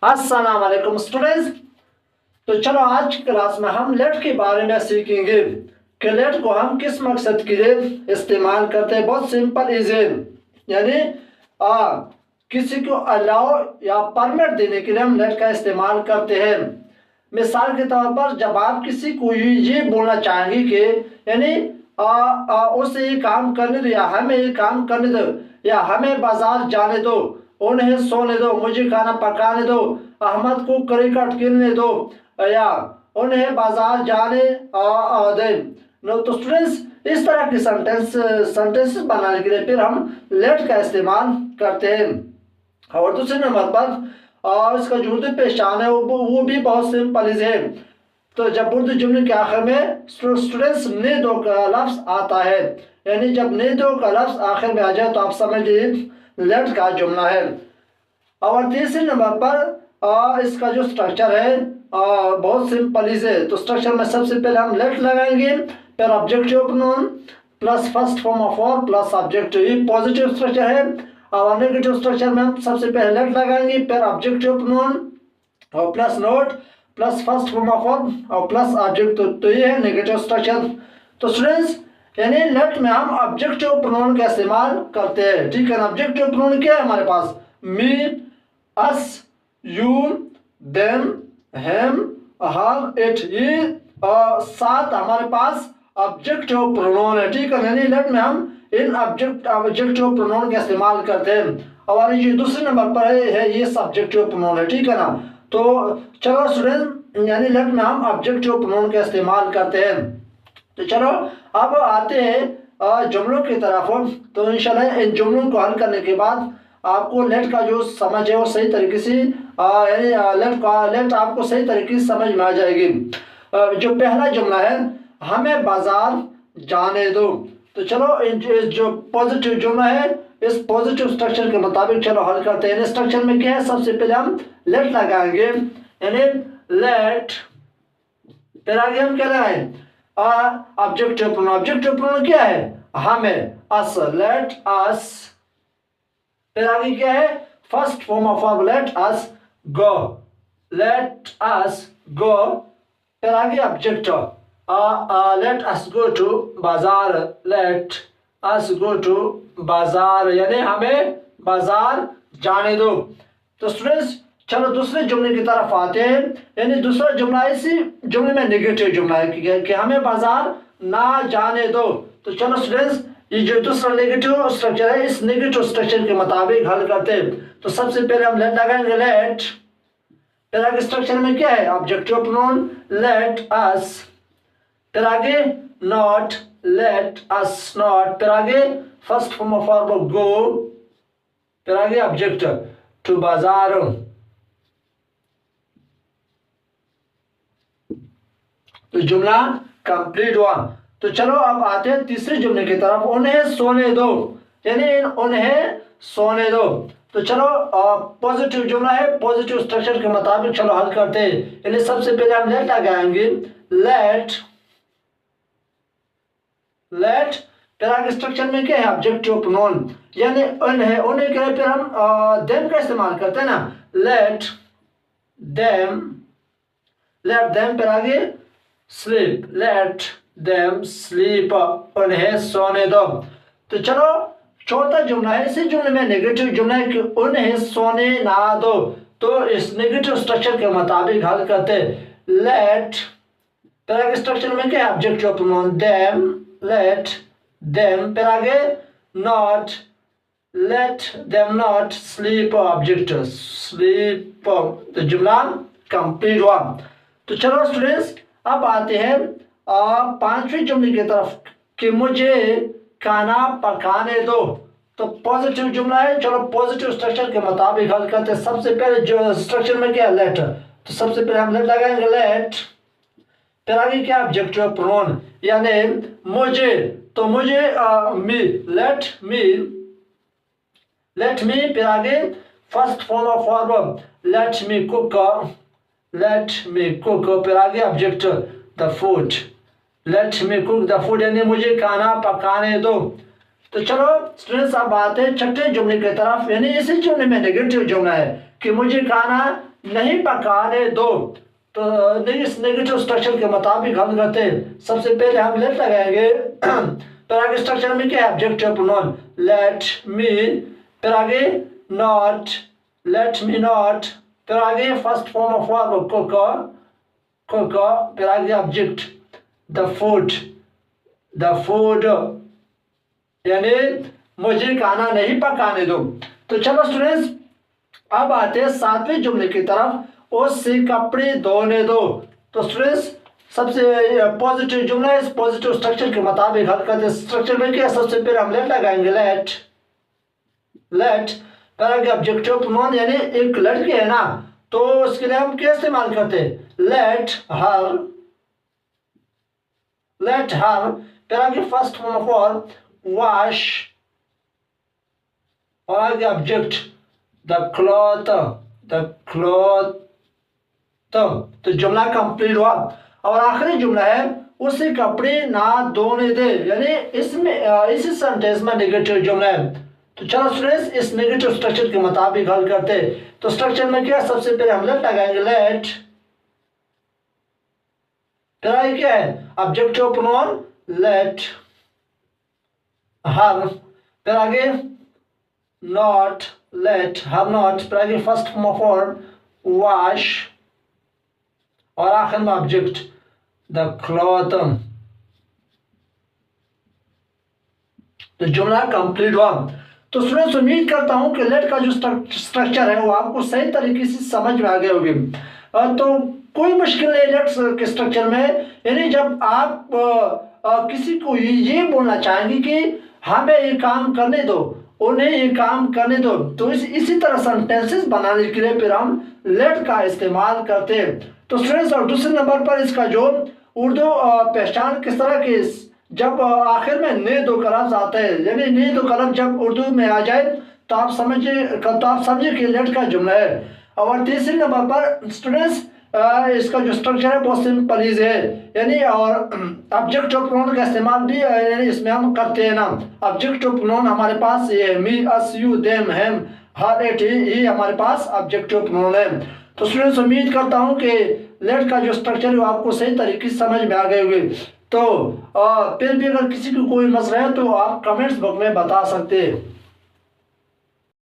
अस्सलाम वालेकुम स्टूडेंट्स। तो चलो आज की क्लास में हम लेट के बारे में सीखेंगे कि लेट को हम किस मकसद के लिए इस्तेमाल करते हैं। बहुत सिंपल इजी, यानी किसी को अलाउ या परमिट देने के लिए हम लेट का इस्तेमाल करते हैं। मिसाल के तौर पर जब आप किसी को ये बोलना चाहेंगे कि यानी उसे ये काम करने दो या हमें ये काम करने दो या हमें बाजार जाने दो, उन्हें सोने दो, मुझे खाना पकाने दो, अहमद को क्रिकेट खेलने दो या उन्हें बाजार जाने दे। नो तो स्टूडेंट्स, इस तरह की सेंटेंस बनाने के लिए फिर हम लेट का इस्तेमाल करते हैं। और दूसरे नंबर पर इसका जो उर्दू पहचान है वो भी बहुत सिंपल है। तो जब उर्दू जुमले के आखिर में स्टूडेंट्स ने दो का लफ्ज आता है, यानी जब ने दो का लफ्ज आखिर में आ जाए तो आप समझ लीजिए लेट का जुमला है। और तीसरे नंबर पर इसका जो स्ट्रक्चर है बहुत सिंपल है। तो स्ट्रक्चर में सबसे पहले हम लेट लगाएंगे, फिर objective pronoun plus first form of verb plus objective, ये पॉजिटिव स्ट्रक्चर है। और नेगेटिव स्ट्रक्चर में हम सबसे पहले लेट लगाएंगे, फिर ऑब्जेक्टिव प्रोनाउन और plus note plus first form of verb और प्लस ऑब्जेक्ट। तो ये है नेगेटिव स्ट्रक्चर। तो स्टूडेंट्स, यानी लेट में हम ऑब्जेक्टिव प्रोनाउन का इस्तेमाल करते हैं, ठीक है। ऑब्जेक्टिव प्रोनाउन क्या है हमारे पास? Me, us, you, them, him, her, it, ये 7 हमारे पास ऑब्जेक्टिव प्रोनाउन है, ठीक है। यानी लेट में हम इन ऑब्जेक्टिव प्रोनाउन का इस्तेमाल करते हैं। और ये दूसरे नंबर पर है ये सब्जेक्टिव प्रोनाउन है, ठीक है ना। तो चलो स्टूडेंट, यानी लेट में हम ऑब्जेक्टिव प्रोनाउन का इस्तेमाल करते हैं। तो चलो अब आते हैं जुमलों की तरफ। तो इंशाल्लाह इन जुमलों को हल करने के बाद आपको लेट का जो समझ है वो सही तरीके से लेट आपको सही तरीके से समझ में आ जाएगी। जो पहला जुमला है, हमें बाजार जाने दो। तो चलो जो पॉजिटिव जुमला है इस पॉजिटिव स्ट्रक्चर के मुताबिक चलो हल करते हैं। स्ट्रक्चर में क्या है? सबसे पहले हम लेट लगाएंगे, यानी लेट, फिर आगे हम क्या लगाएं? Objective pronoun. ऑब्जेक्टिव प्रोनाउन क्या है? हमें, अस, लेट अस। फिर आगे क्या है? First form of verb let us go, let us go. फिर आगे objective, let us go to bazaar, let us go to bazaar, यानी हमें बाजार जाने दो। तो स्टूडेंट्स चलो दूसरे जुमले की तरफ आते हैं। यानी दूसरा जुमला इसी जुमले में नेगेटिव जुमला है कि हमें बाजार ना जाने दो। तो चलो स्टूडेंट्स, ये जो दूसरा नेगेटिव स्ट्रक्चर है इस नेगेटिव स्ट्रक्चर के मुताबिक हल करते हैं। तो सबसे पहले हम लेट लगाएंगे, लेट। फिर आगे स्ट्रक्चर में क्या है? Objective pronoun let us. फिर आगे नॉट, लेट अस नॉट। फिर आगे फर्स्ट फॉर्म ऑफ वर्ब गो। फिर आगे ऑब्जेक्ट टू बाजार। तो जुमला कंप्लीट हुआ। तो चलो अब आते हैं तीसरे जुमले की तरफ, उन्हें सोने दो, यानी उन्हें सोने दो। तो चलो पॉजिटिव जुमला है, पॉजिटिव स्ट्रक्चर के मुताबिक चलो हल करते हैं। यानी सबसे पहले हम लेट लगाएंगे, लेट, लेट। फिर आगे स्ट्रक्चर में क्या है? ऑब्जेक्टिव प्रोनाउन, यानी उन्हें क्या है? फिर हम देम का इस्तेमाल करते हैं ना, लेट देम, लेट देम। फिर आगे स्लीप, लेट देम स्लीप, उन्हें सोने दो। तो चलो चौथा जुमला है, इसी जुमले में नेगेटिव जुमला है कि उन्हें सोने ना दो। तो इस नेगेटिव स्ट्रक्चर के मुताबिक हल करते हैं, लेट। फिर आगे स्ट्रक्चर में क्या है? Objective pronoun them, let them. फिर आगे not, let them not sleep, object sleep. तो जुमला कंप्लीट हुआ। तो चलो स्टूडेंट्स अब आते हैं पांचवें जुमले की तरफ कि मुझे खाना पकाने दो। तो पॉजिटिव जुमला है, चलो पॉजिटिव स्ट्रक्चर के मुताबिक हल करते हैं। सबसे पहले जो स्ट्रक्चर में क्या है? लेट। तो सबसे पहले हम लेट लगाएंगे, लेट। फिर आगे क्या? ऑब्जेक्टिव प्रोनाउन, यानी मुझे। तो मुझे मी, लेट मी, लेट मी। फिर आगे first form of verb let me cook, let me cook. फिर आगे object the food, let me cook the food, यानी मुझे खाना पकाने दो। तो चलो स्टूडेंट्स अब आते हैं छठे जुमले की तरफ। यानी इसी जुमले में नेगेटिव जुमला है कि मुझे खाना नहीं पकाने दो। तो इस नेगेटिव स्ट्रक्चर के मुताबिक हम करते हैं। सबसे पहले हम लेट लगाएंगे। फिर आगे स्ट्रक्चर में क्या है, ऑब्जेक्टिव प्रोनाउन लेट मी, फिर आगे नॉट, लेट मी नॉट, फिर आगे first form of verb cook, फिर आगे ऑब्जेक्ट द फूड, यानी मुझे खाना नहीं पकाने दो। तो चलो स्टूडेंट्स, अब आते हैं 7वें जुमले की तरफ, उससे कपड़े धोने दो। तो स्टूडेंट्स, सबसे पॉजिटिव जुमला है, इस पॉजिटिव स्ट्रक्चर के मुताबिक हल करते हैं। स्ट्रक्चर में क्या है, सबसे पहले हम लेट लगाएंगे, लेट, फिर आगे ऑब्जेक्टिव प्रोनाउन, यानी एक लड़की है ना, तो उसके लिए हम क्या इस्तेमाल करते हैं, लेट हर, फिर आगे first form of verb wash, और आगे ऑब्जेक्ट द क्लॉथ। तो जुमला कंप्लीट हुआ। और आखिरी जुमला है, उसे कपड़े ना धोने दे, यानी इसमें इसी सेंटेंस में नेगेटिव जुमला है। तो चलो स्टूडेंट्स, इस नेगेटिव स्ट्रक्चर के मुताबिक हल करते हैं। तो स्ट्रक्चर में क्या, सबसे पहले हम लेट लगाएंगे, लेट, फिर आगे क्या है, ऑब्जेक्टिव प्रोनाउन लेट हर, फिर आगे नॉट, लेट हर नॉट, फिर आगे first form of verb wash, और आखिर में ऑब्जेक्ट द क्लॉथ। तो जुमला कंप्लीट हुआ। तो स्टूडेंट्स, उम्मीद करता हूं कि लेट का जो स्ट्रक्चर है वो आपको सही तरीके से समझ में आ गए होगी। तो कोई मुश्किल नहीं लेट के स्ट्रक्चर में, यानी जब आप किसी को ये बोलना चाहेंगे कि हमें ये काम करने दो, उन्हें ये काम करने दो, तो इसी तरह सेंटेंसेस बनाने के लिए फिर हम लेट का इस्तेमाल करते हैं। तो स्टूडेंट्स, और दूसरे नंबर पर इसका जो उर्दू पहचान किस तरह की, जब आखिर में ने दो का लफ्ज आता है, यानी ने दो का लफ्ज जब उर्दू में आ जाए तो आप समझिए कि लेट का जुमला है। और तीसरे नंबर पर स्टूडेंट्स, इसका जो स्ट्रक्चर है बहुत सिंपल इज है, यानी और ऑब्जेक्टिव प्रोनाउन का इस्तेमाल भी यानी इसमें हम करते हैं ना। ऑब्जेक्टिव प्रोनाउन हमारे पास ये me, us, you, them, him, her, it, ये हमारे पास ऑब्जेक्टिव प्रोनाउन है। तो स्टूडेंट्स, उम्मीद करता हूं कि लेट का जो स्ट्रक्चर है वो आपको सही तरीके से समझ में आ गए होंगे। तो फिर भी अगर किसी को कोई मसला है तो आप कमेंट्स बॉक्स में बता सकते हैं।